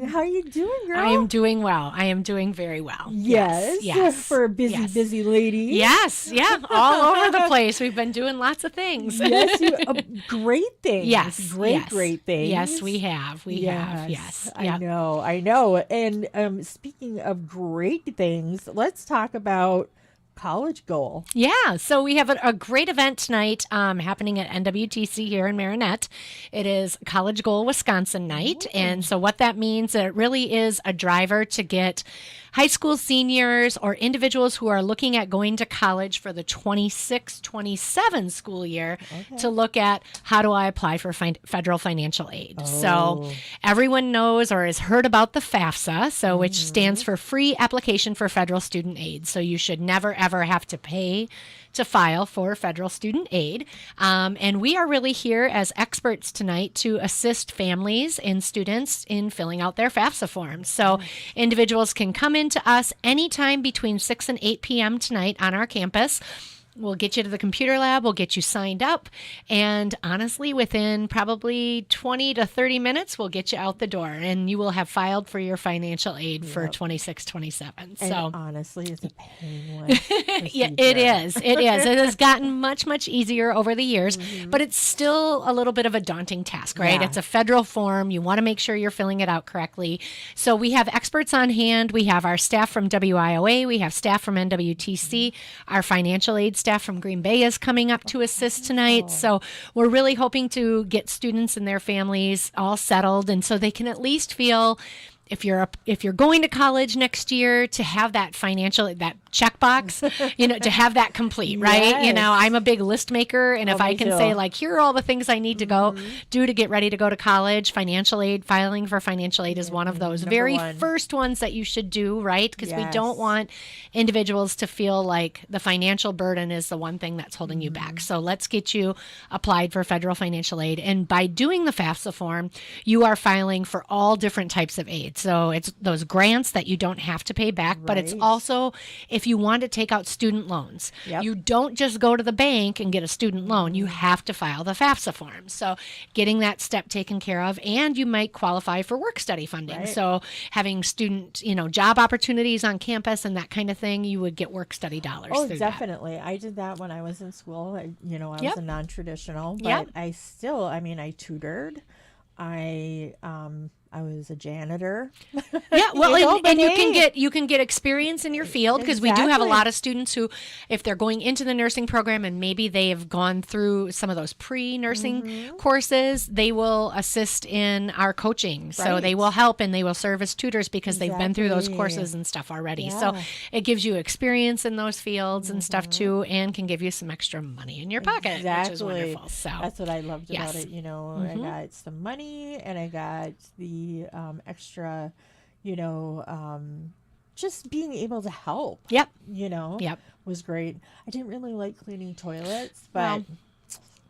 morning. How you doing, girl? I am doing well. I am doing very well. Yes. For a busy lady. Yes. Yeah. All over the place. We've been doing lots of things. Yes. Great things. Yes. Great things. Yes, we have. We have. Yes. I know. And speaking of great things, let's talk about college goal. Yeah, so we have a great event tonight happening at NWTC here in Marinette. It is College Goal Wisconsin night. And so what that means, it really is a driver to get high school seniors or individuals who are looking at going to college for the 26-27 school year to look at how do I apply for federal financial aid. So everyone knows or has heard about the FAFSA, so which stands for Free Application for Federal Student Aid. So you should never, ever have to pay to file for federal student aid. And we are really here as experts tonight to assist families and students in filling out their FAFSA forms. So individuals can come in to us anytime between 6 and 8 p.m. tonight on our campus. We'll get you to the computer lab. We'll get you signed up. And honestly, within probably 20 to 30 minutes, we'll get you out the door. And you will have filed for your financial aid for 26-27. So honestly, it's a painless yeah, it is. It is. It has gotten much, much easier over the years. But it's still a little bit of a daunting task, right? Yeah. It's a federal form. You want to make sure you're filling it out correctly. So we have experts on hand. We have our staff from WIOA. We have staff from NWTC. Our financial aid staff from Green Bay is coming up to assist tonight. So we're really hoping to get students and their families all settled, and so they can at least feel, if you're going to college next year, to have that that checkbox, to have that complete, right? Yes. I'm a big list maker, and if I can say, like, here are all the things I need to go do to get ready to go to college, financial aid, filing for financial aid is one of those very first ones that you should do, right? Because we don't want individuals to feel like the financial burden is the one thing that's holding you back. So let's get you applied for federal financial aid. And by doing the FAFSA form, you are filing for all different types of aid. So it's those grants that you don't have to pay back, but it's also if you want to take out student loans. You don't just go to the bank and get a student loan. You have to file the FAFSA form. So getting that step taken care of, and you might qualify for work study funding. So having student, job opportunities on campus and that kind of thing, you would get work study dollars. Oh, through definitely. That. I did that when I was in school. I was a non-traditional, but I still, I tutored. I was a janitor. Yeah, well, and you can get experience in your field, because we do have a lot of students who, if they're going into the nursing program and maybe they have gone through some of those pre-nursing courses, they will assist in our coaching. So they will help and they will serve as tutors because they've been through those courses and stuff already. So it gives you experience in those fields and stuff too, and can give you some extra money in your pocket, which is wonderful. So that's what I loved about it. I got some money and I got the extra, just being able to help. Was great. I didn't really like cleaning toilets, but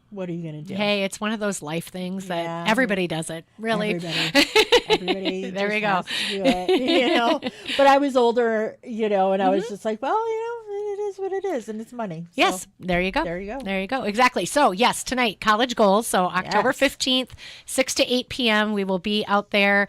what are you going to do? Hey, it's one of those life things that everybody does it, really. Everybody there we go. Has to do it, But I was older, and I was just like, well, it is what it is, and it's money. So. Yes, there you go. There you go. There you go. Exactly. So, yes, tonight, College Goals. So, October 15th, 6 to 8 p.m., we will be out there.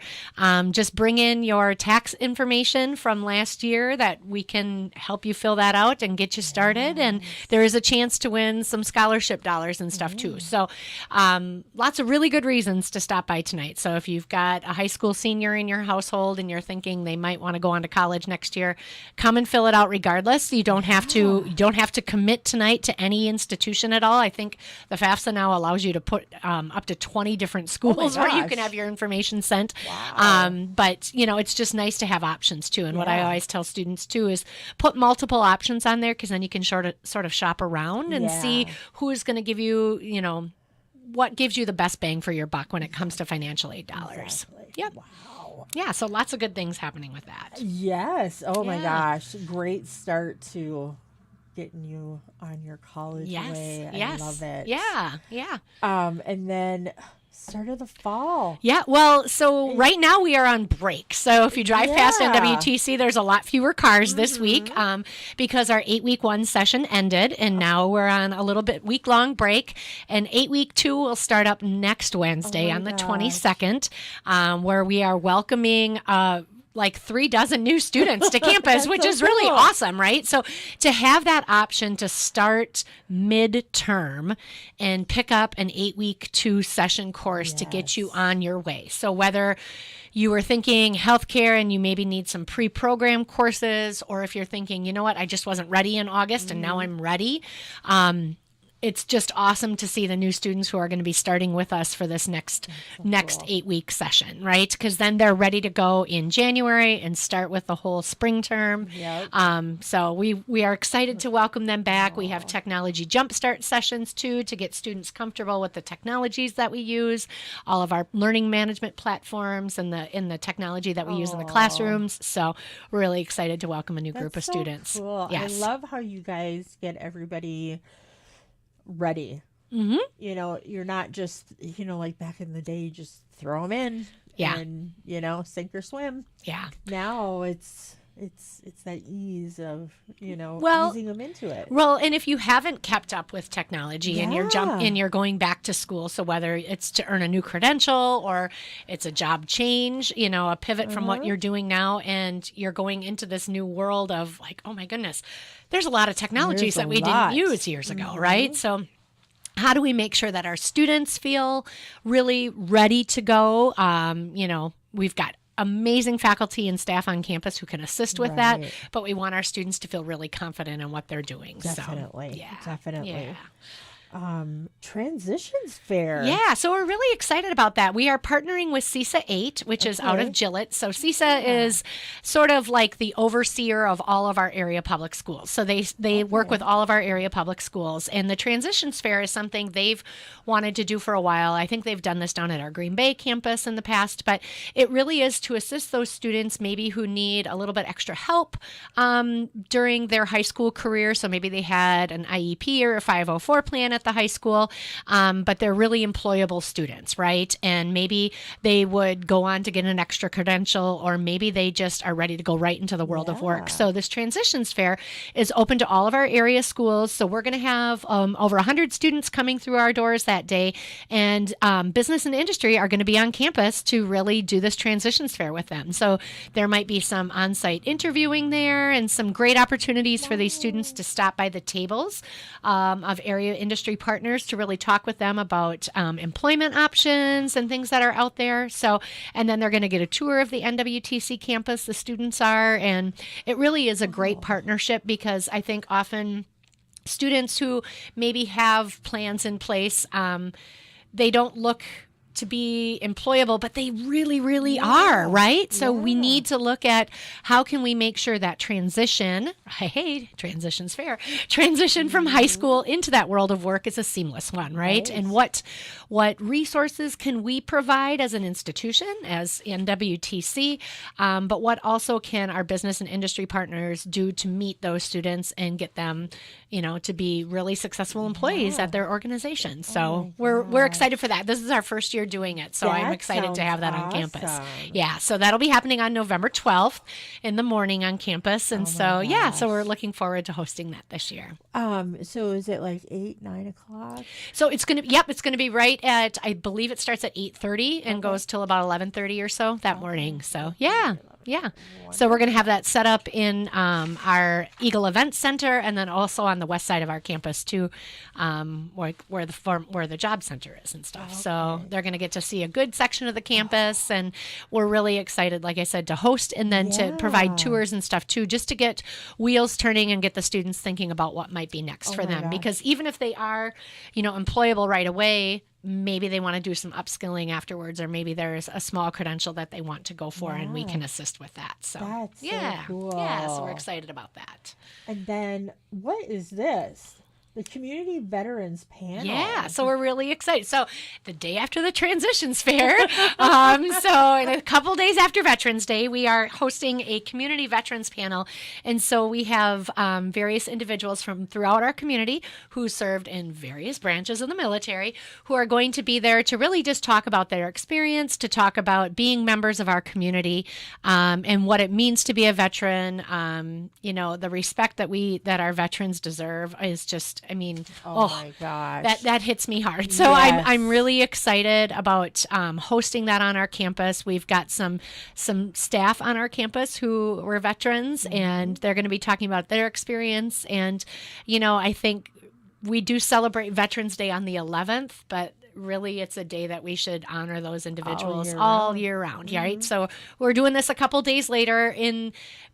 Just bring in your tax information from last year that we can help you fill that out and get you started. And there is a chance to win some scholarship dollars and stuff too. So, lots of really good reasons to stop by tonight. So, if you've got a high school senior in your household and you're thinking they might want to go on to college next year, come and fill it out regardless. You don't have to commit tonight to any institution at all. I think the FAFSA now allows you to put up to 20 different schools where you can have your information sent. Wow. But it's just nice to have options too. And what I always tell students too is put multiple options on there, because then you can sort of shop around and see who is going to give you, what gives you the best bang for your buck when it comes to financial aid dollars. Yep. Wow. Yeah, so lots of good things happening with that. Yes. Oh my gosh. Great start to getting you on your college way. I love it. Yeah. And then start of the fall. Yeah, well, so right now we are on break. So if you drive past NWTC, there's a lot fewer cars this week because our 8-week 1 session ended, and now we're on a little bit week-long break. And 8-week 2 will start up next Wednesday on the 22nd, where we are welcoming like 36 new students to campus, which is really awesome, right? So to have that option to start midterm and pick up an 8-week 2-session course to get you on your way. So whether you were thinking healthcare and you maybe need some pre-program courses, or if you're thinking, you know what, I just wasn't ready in August and now I'm ready. It's just awesome to see the new students who are going to be starting with us for this next 8-week session, right? Because then they're ready to go in January and start with the whole spring term. So we are excited to welcome them back. We have technology jumpstart sessions too to get students comfortable with the technologies that we use, all of our learning management platforms and the technology that we use in the classrooms. So we're really excited to welcome a new group of students. Cool. Yes. I love how you guys get everybody ready. You know, you're not just, you know, like back in the day, you just throw them in and, you know, sink or swim. Now it's that ease of, you know, easing them into it. Well, and if you haven't kept up with technology and you're going back to school, so whether it's to earn a new credential or it's a job change, you know, a pivot from what you're doing now, and you're going into this new world of like, oh my goodness, there's a lot of technologies that we didn't use years ago, right? So how do we make sure that our students feel really ready to go? You know, we've got amazing faculty and staff on campus who can assist with that, but we want our students to feel really confident in what they're doing. Definitely. Transitions fair. Yeah, so we're really excited about that. We are partnering with CISA 8, which is out of Gillett. So CISA is sort of like the overseer of all of our area public schools. So they work with all of our area public schools. And the Transitions Fair is something they've wanted to do for a while. I think they've done this down at our Green Bay campus in the past, but it really is to assist those students maybe who need a little bit extra help during their high school career. So maybe they had an IEP or a 504 plan at the high school, but they're really employable students, right? And maybe they would go on to get an extra credential, or maybe they just are ready to go right into the world of work. So this Transitions Fair is open to all of our area schools. So we're going to have over 100 students coming through our doors that day, and business and industry are going to be on campus to really do this Transitions Fair with them. So there might be some on-site interviewing there and some great opportunities for these students to stop by the tables of area industry partners to really talk with them about employment options and things that are out there. So, and then they're going to get a tour of the NWTC campus, the students are, and it really is a great partnership, because I think often students who maybe have plans in place, they don't look to be employable, but they really, really are, right? So we need to look at how can we make sure that transition from high school into that world of work is a seamless one, right? And what resources can we provide as an institution, as NWTC, but what also can our business and industry partners do to meet those students and get them, you know, to be really successful employees at their organization. So we're excited for that. This is our first year doing it, so I'm excited to have that on campus. Yeah, so that'll be happening on November 12th in the morning on campus, and so we're looking forward to hosting that this year. So is it like 8-9 o'clock? So it's gonna be right at, I believe it starts at 8:30 and goes till about 11:30 or so that morning. So yeah. So we're going to have that set up in our Eagle Event Center, and then also on the west side of our campus too, where the job center is and stuff. So they're going to get to see a good section of the campus, and we're really excited, like I said, to host and then to provide tours and stuff too, just to get wheels turning and get the students thinking about what might be next for them. Because even if they are, you know, employable right away, maybe they want to do some upskilling afterwards, or maybe there's a small credential that they want to go for, and we can assist with that. So that's so cool. Yeah, so we're excited about that. And then what is this? the Community Veterans Panel. Yeah, so we're really excited. So the day after the Transitions Fair, so in a couple days after Veterans Day, we are hosting a Community Veterans Panel. And so we have various individuals from throughout our community who served in various branches of the military who are going to be there to really just talk about their experience, to talk about being members of our community, and what it means to be a veteran. The respect that our veterans deserve is just, I mean, oh my gosh, that hits me hard. So yes. I'm really excited about hosting that on our campus. We've got some staff on our campus who were veterans, and they're going to be talking about their experience. And I think we do celebrate Veterans Day on the 11th, but really it's a day that we should honor those individuals all year round, right? So we're doing this a couple days later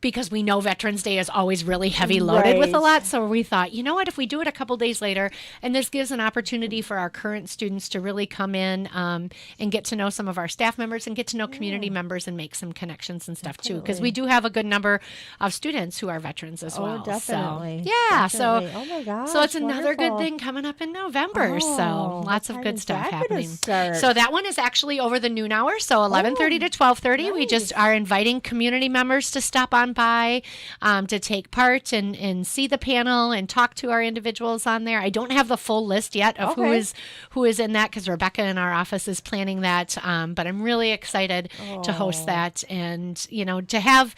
because we know Veterans Day is always really heavy loaded with a lot. So we thought, you know what, if we do it a couple days later, and this gives an opportunity for our current students to really come in and get to know some of our staff members and get to know community members and make some connections and stuff too, because we do have a good number of students who are veterans as well. Definitely. So, yeah. Definitely. Oh my gosh. So it's another wonderful. good thing coming up in November. So lots of good stuff happening. Start? So that one is actually over the noon hour, so 11:30 to 12:30. Nice. We just are inviting community members to stop on by, to take part and see the panel and talk to our individuals on there. I don't have the full list yet of who is in that, because Rebecca in our office is planning that. But I'm really excited to host that, and to have.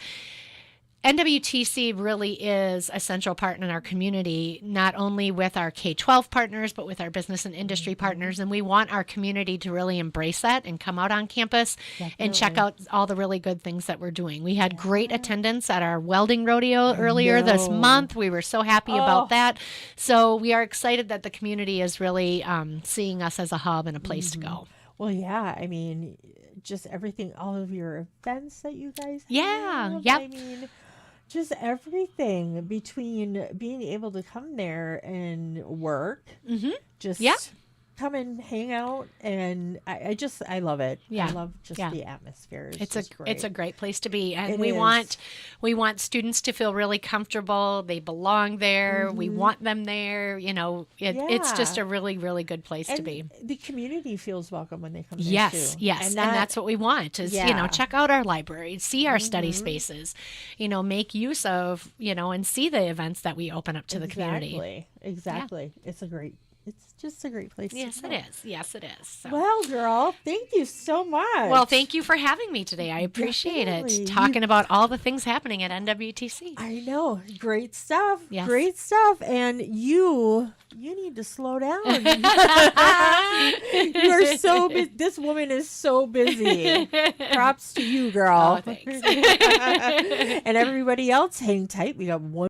NWTC really is a central part in our community, not only with our K-12 partners, but with our business and industry partners. And we want our community to really embrace that and come out on campus and check out all the really good things that we're doing. We had great attendance at our welding rodeo earlier this month. We were so happy about that. So we are excited that the community is really seeing us as a hub and a place to go. Well, yeah, I mean, just everything, all of your events that you guys have. Yep. I mean, just everything between being able to come there and work, just come and hang out, and I love it. I love just the atmosphere. It's a great place to be, and we want students to feel really comfortable. They belong there. We want them there. It's just a really, really good place to be. The community feels welcome when they come there yes too. Yes, and that's what we want is check out our library, see our study spaces, make use of and see the events that we open up to the community. Exactly. It's just a great place to go. Yes, it is. So. Well, girl, thank you so much. Well, thank you for having me today. I appreciate it. Talking about all the things happening at NWTC. I know. Great stuff. Yes. Great stuff. And you need to slow down. You are so busy. This woman is so busy. Props to you, girl. Oh, thanks. And everybody else, hang tight. We got one